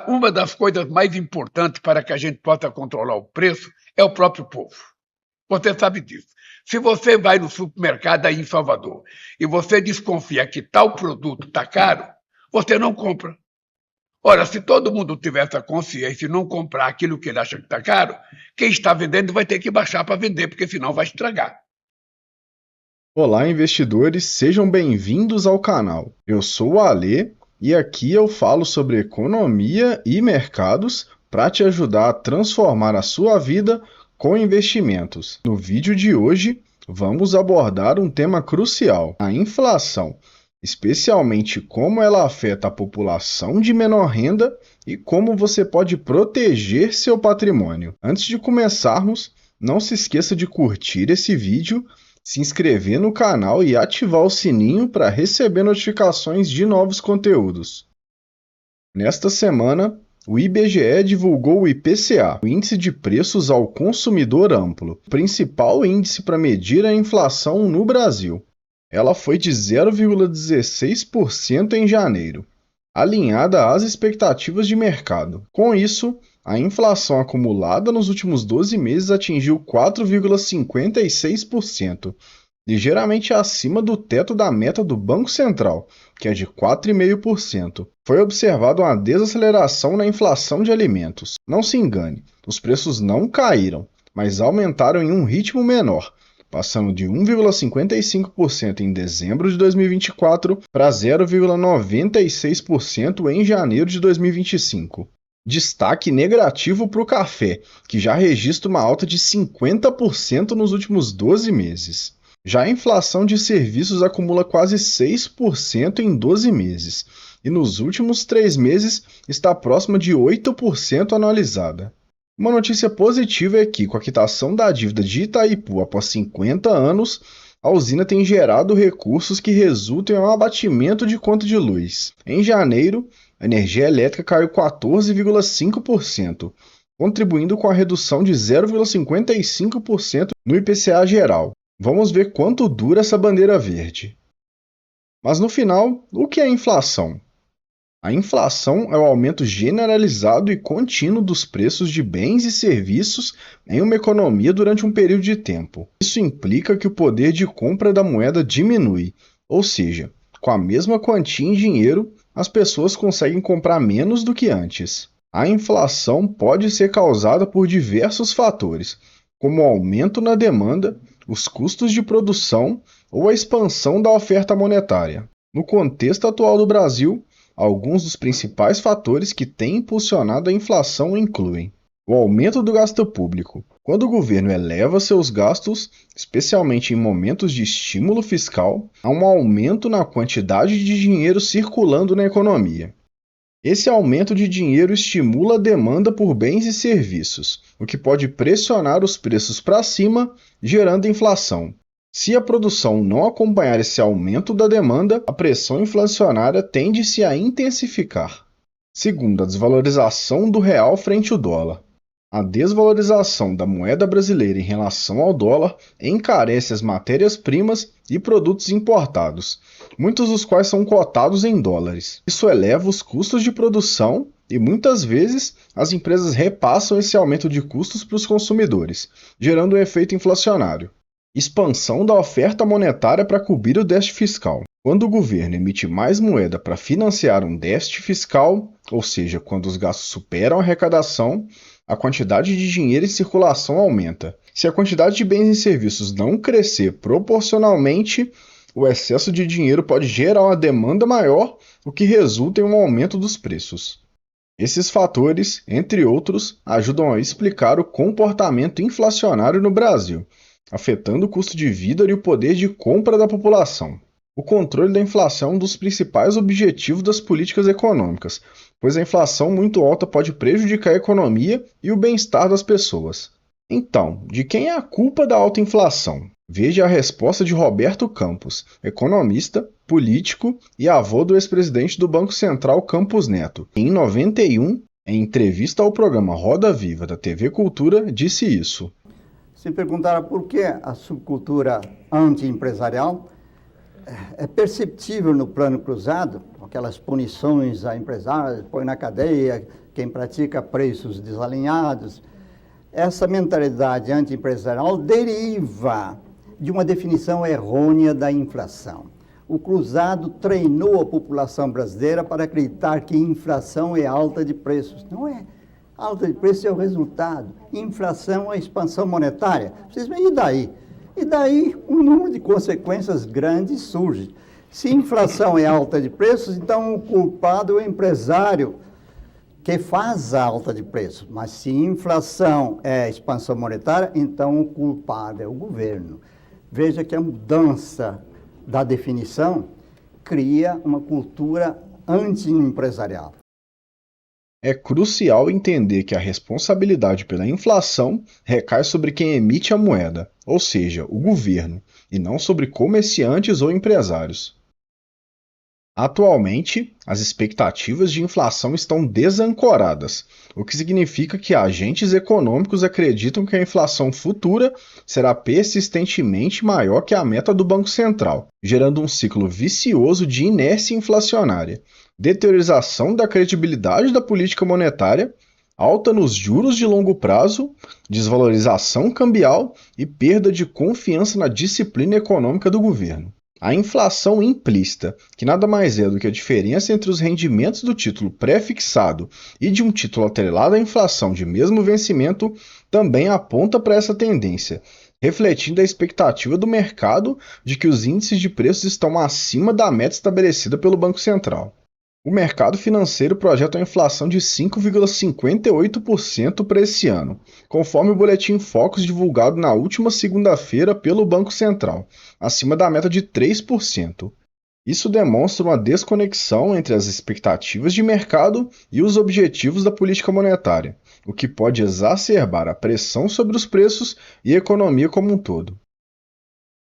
Uma das coisas mais importantes para que a gente possa controlar o preço é o próprio povo. Você sabe disso. Se você vai no supermercado aí em Salvador e você desconfia que tal produto está caro, você não compra. Ora, se todo mundo tivesse a consciência e não comprar aquilo que ele acha que está caro, quem está vendendo vai ter que baixar para vender, porque senão vai estragar. Olá, investidores, sejam bem-vindos ao canal. Eu sou o Alê e aqui eu falo sobre economia e mercados para te ajudar a transformar a sua vida com investimentos. No vídeo de hoje, vamos abordar um tema crucial: a inflação, especialmente como ela afeta a população de menor renda e como você pode proteger seu patrimônio. Antes de começarmos, não se esqueça de curtir esse vídeo, se inscrever no canal e ativar o sininho para receber notificações de novos conteúdos. Nesta semana, o IBGE divulgou o IPCA, o Índice de Preços ao Consumidor Amplo, o principal índice para medir a inflação no Brasil. Ela foi de 0,16% em janeiro, alinhada às expectativas de mercado. Com isso, a inflação acumulada nos últimos 12 meses atingiu 4,56%, ligeiramente acima do teto da meta do Banco Central, que é de 4,5%. Foi observada uma desaceleração na inflação de alimentos. Não se engane, os preços não caíram, mas aumentaram em um ritmo menor, passando de 1,55% em dezembro de 2024 para 0,96% em janeiro de 2025. Destaque negativo para o café, que já registra uma alta de 50% nos últimos 12 meses. Já a inflação de serviços acumula quase 6% em 12 meses, e nos últimos 3 meses está próxima de 8% anualizada. Uma notícia positiva é que, com a quitação da dívida de Itaipu após 50 anos, a usina tem gerado recursos que resultam em um abatimento de conta de luz. Em janeiro, a energia elétrica caiu 14,5%, contribuindo com a redução de 0,55% no IPCA geral. Vamos ver quanto dura essa bandeira verde. Mas no final, o que é inflação? A inflação é o aumento generalizado e contínuo dos preços de bens e serviços em uma economia durante um período de tempo. Isso implica que o poder de compra da moeda diminui, ou seja, com a mesma quantia em dinheiro, as pessoas conseguem comprar menos do que antes. A inflação pode ser causada por diversos fatores, como o aumento na demanda, os custos de produção ou a expansão da oferta monetária. No contexto atual do Brasil, alguns dos principais fatores que têm impulsionado a inflação incluem o aumento do gasto público. Quando o governo eleva seus gastos, especialmente em momentos de estímulo fiscal, há um aumento na quantidade de dinheiro circulando na economia. Esse aumento de dinheiro estimula a demanda por bens e serviços, o que pode pressionar os preços para cima, gerando inflação. Se a produção não acompanhar esse aumento da demanda, a pressão inflacionária tende-se a intensificar. Segundo, a desvalorização do real frente ao dólar. A desvalorização da moeda brasileira em relação ao dólar encarece as matérias-primas e produtos importados, muitos dos quais são cotados em dólares. Isso eleva os custos de produção e muitas vezes as empresas repassam esse aumento de custos para os consumidores, gerando um efeito inflacionário. Expansão da oferta monetária para cobrir o déficit fiscal. Quando o governo emite mais moeda para financiar um déficit fiscal, ou seja, quando os gastos superam a arrecadação, a quantidade de dinheiro em circulação aumenta. Se a quantidade de bens e serviços não crescer proporcionalmente, o excesso de dinheiro pode gerar uma demanda maior, o que resulta em um aumento dos preços. Esses fatores, entre outros, ajudam a explicar o comportamento inflacionário no Brasil, afetando o custo de vida e o poder de compra da população. O controle da inflação é um dos principais objetivos das políticas econômicas, pois a inflação muito alta pode prejudicar a economia e o bem-estar das pessoas. Então, de quem é a culpa da alta inflação? Veja a resposta de Roberto Campos, economista, político e avô do ex-presidente do Banco Central Campos Neto. Em 91, em entrevista ao programa Roda Viva da TV Cultura, disse isso. Se perguntaram por que a subcultura anti-empresarial, É perceptível no plano cruzado, aquelas punições a empresários, põe na cadeia quem pratica preços desalinhados. Essa mentalidade anti-empresarial deriva de uma definição errônea da inflação. O cruzado treinou a população brasileira para acreditar que inflação é alta de preços. Não é. Alta de preços é o resultado. Inflação é a expansão monetária. Vocês veem, e daí? E daí um número de consequências grandes surge. Se inflação é alta de preços, então o culpado é o empresário que faz a alta de preços. Mas se inflação é expansão monetária, então o culpado é o governo. Veja que a mudança da definição cria uma cultura anti-empresarial. É crucial entender que a responsabilidade pela inflação recai sobre quem emite a moeda, ou seja, o governo, e não sobre comerciantes ou empresários. Atualmente, as expectativas de inflação estão desancoradas, o que significa que agentes econômicos acreditam que a inflação futura será persistentemente maior que a meta do Banco Central, gerando um ciclo vicioso de inércia inflacionária, deteriorização da credibilidade da política monetária, alta nos juros de longo prazo, desvalorização cambial e perda de confiança na disciplina econômica do governo. A inflação implícita, que nada mais é do que a diferença entre os rendimentos do título pré-fixado e de um título atrelado à inflação de mesmo vencimento, também aponta para essa tendência, refletindo a expectativa do mercado de que os índices de preços estão acima da meta estabelecida pelo Banco Central. O mercado financeiro projeta uma inflação de 5,58% para esse ano, conforme o Boletim Focus divulgado na última segunda-feira pelo Banco Central, acima da meta de 3%. Isso demonstra uma desconexão entre as expectativas de mercado e os objetivos da política monetária, o que pode exacerbar a pressão sobre os preços e a economia como um todo.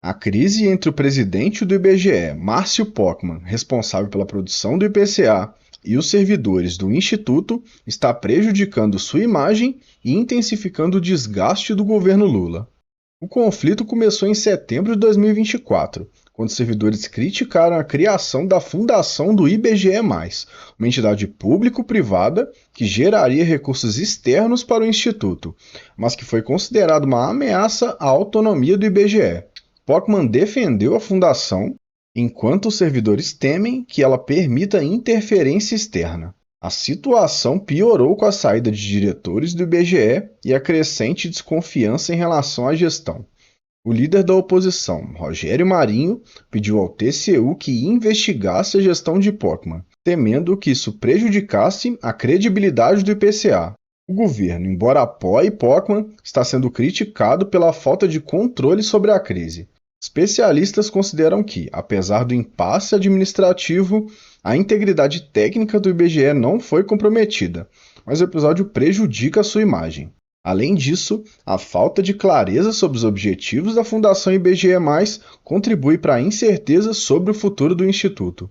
A crise entre o presidente do IBGE, Márcio Pokmann, responsável pela produção do IPCA, e os servidores do Instituto está prejudicando sua imagem e intensificando o desgaste do governo Lula. O conflito começou em setembro de 2024, quando os servidores criticaram a criação da fundação do IBGE+, uma entidade público-privada que geraria recursos externos para o Instituto, mas que foi considerada uma ameaça à autonomia do IBGE. Pokmann defendeu a fundação, enquanto os servidores temem que ela permita interferência externa. A situação piorou com a saída de diretores do IBGE e a crescente desconfiança em relação à gestão. O líder da oposição, Rogério Marinho, pediu ao TCU que investigasse a gestão de Pokmann, temendo que isso prejudicasse a credibilidade do IPCA. O governo, embora apoie Pokmann, está sendo criticado pela falta de controle sobre a crise. Especialistas consideram que, apesar do impasse administrativo, a integridade técnica do IBGE não foi comprometida, mas o episódio prejudica a sua imagem. Além disso, a falta de clareza sobre os objetivos da Fundação IBGE+, contribui para a incerteza sobre o futuro do Instituto.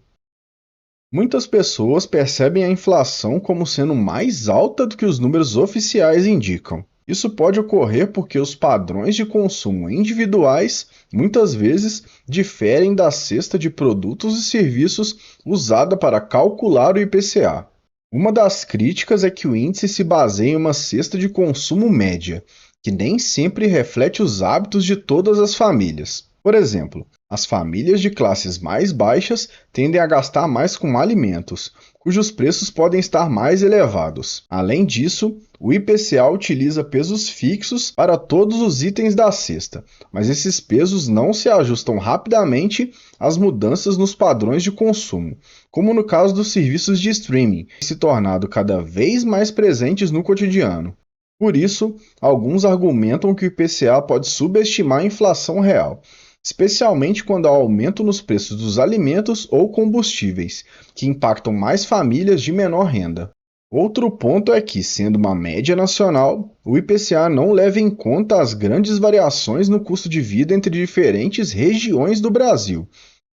Muitas pessoas percebem a inflação como sendo mais alta do que os números oficiais indicam. Isso pode ocorrer porque os padrões de consumo individuais, muitas vezes, diferem da cesta de produtos e serviços usada para calcular o IPCA. Uma das críticas é que o índice se baseia em uma cesta de consumo média, que nem sempre reflete os hábitos de todas as famílias. Por exemplo, as famílias de classes mais baixas tendem a gastar mais com alimentos, cujos preços podem estar mais elevados. Além disso, o IPCA utiliza pesos fixos para todos os itens da cesta, mas esses pesos não se ajustam rapidamente às mudanças nos padrões de consumo, como no caso dos serviços de streaming, que têm se tornado cada vez mais presentes no cotidiano. Por isso, alguns argumentam que o IPCA pode subestimar a inflação real, especialmente quando há aumento nos preços dos alimentos ou combustíveis, que impactam mais famílias de menor renda. Outro ponto é que, sendo uma média nacional, o IPCA não leva em conta as grandes variações no custo de vida entre diferentes regiões do Brasil,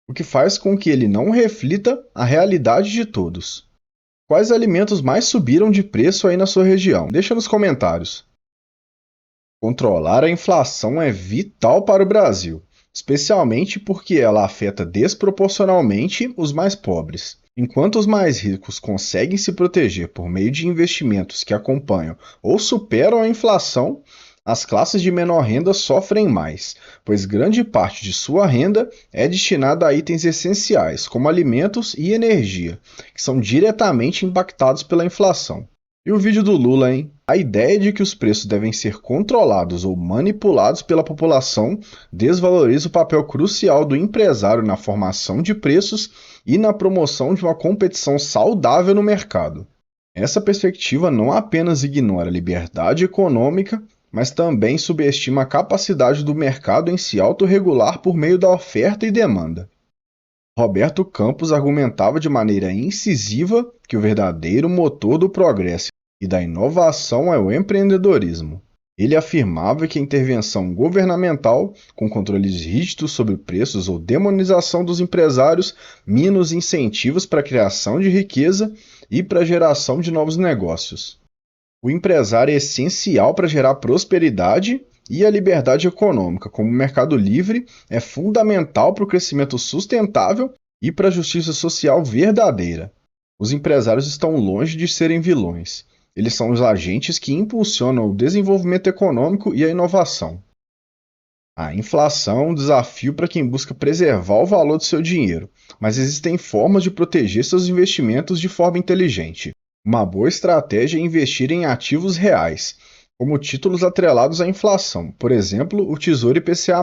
o que faz com que ele não reflita a realidade de todos. Quais alimentos mais subiram de preço aí na sua região? Deixa nos comentários. Controlar a inflação é vital para o Brasil. especialmente porque ela afeta desproporcionalmente os mais pobres. Enquanto os mais ricos conseguem se proteger por meio de investimentos que acompanham ou superam a inflação, as classes de menor renda sofrem mais, pois grande parte de sua renda é destinada a itens essenciais, como alimentos e energia, que são diretamente impactados pela inflação. E o vídeo do Lula, hein? A ideia de que os preços devem ser controlados ou manipulados pela população desvaloriza o papel crucial do empresário na formação de preços e na promoção de uma competição saudável no mercado. Essa perspectiva não apenas ignora a liberdade econômica, mas também subestima a capacidade do mercado em se autorregular por meio da oferta e demanda. Roberto Campos argumentava de maneira incisiva que o verdadeiro motor do progresso e da inovação é o empreendedorismo. Ele afirmava que a intervenção governamental, com controles rígidos sobre preços ou demonização dos empresários, mina os incentivos para a criação de riqueza e para a geração de novos negócios. O empresário é essencial para gerar prosperidade e a liberdade econômica, como o mercado livre, é fundamental para o crescimento sustentável e para a justiça social verdadeira. Os empresários estão longe de serem vilões. Eles são os agentes que impulsionam o desenvolvimento econômico e a inovação. A inflação é um desafio para quem busca preservar o valor do seu dinheiro, mas existem formas de proteger seus investimentos de forma inteligente. Uma boa estratégia é investir em ativos reais, como títulos atrelados à inflação, por exemplo, o Tesouro IPCA+.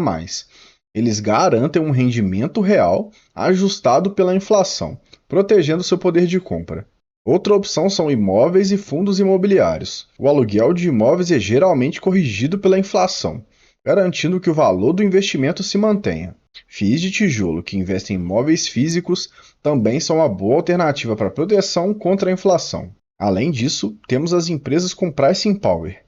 Eles garantem um rendimento real ajustado pela inflação, protegendo seu poder de compra. Outra opção são imóveis e fundos imobiliários. O aluguel de imóveis é geralmente corrigido pela inflação, garantindo que o valor do investimento se mantenha. FIIs de tijolo que investem em imóveis físicos também são uma boa alternativa para proteção contra a inflação. Além disso, temos as empresas com pricing power.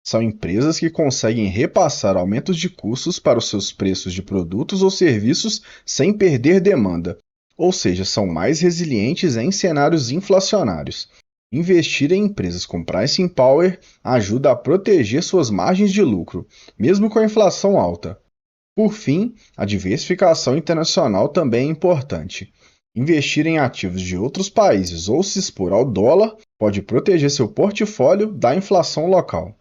São empresas que conseguem repassar aumentos de custos para os seus preços de produtos ou serviços sem perder demanda, ou seja, são mais resilientes em cenários inflacionários. Investir em empresas com pricing power ajuda a proteger suas margens de lucro, mesmo com a inflação alta. Por fim, a diversificação internacional também é importante. Investir em ativos de outros países ou se expor ao dólar pode proteger seu portfólio da inflação local.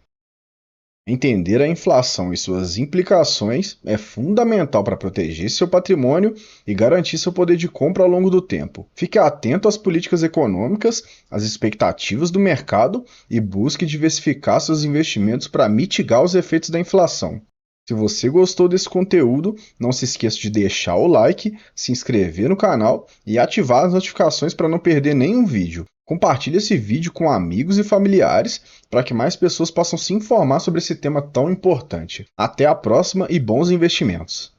Entender a inflação e suas implicações é fundamental para proteger seu patrimônio e garantir seu poder de compra ao longo do tempo. Fique atento às políticas econômicas, às expectativas do mercado e busque diversificar seus investimentos para mitigar os efeitos da inflação. Se você gostou desse conteúdo, não se esqueça de deixar o like, se inscrever no canal e ativar as notificações para não perder nenhum vídeo. Compartilhe esse vídeo com amigos e familiares para que mais pessoas possam se informar sobre esse tema tão importante. Até a próxima e bons investimentos!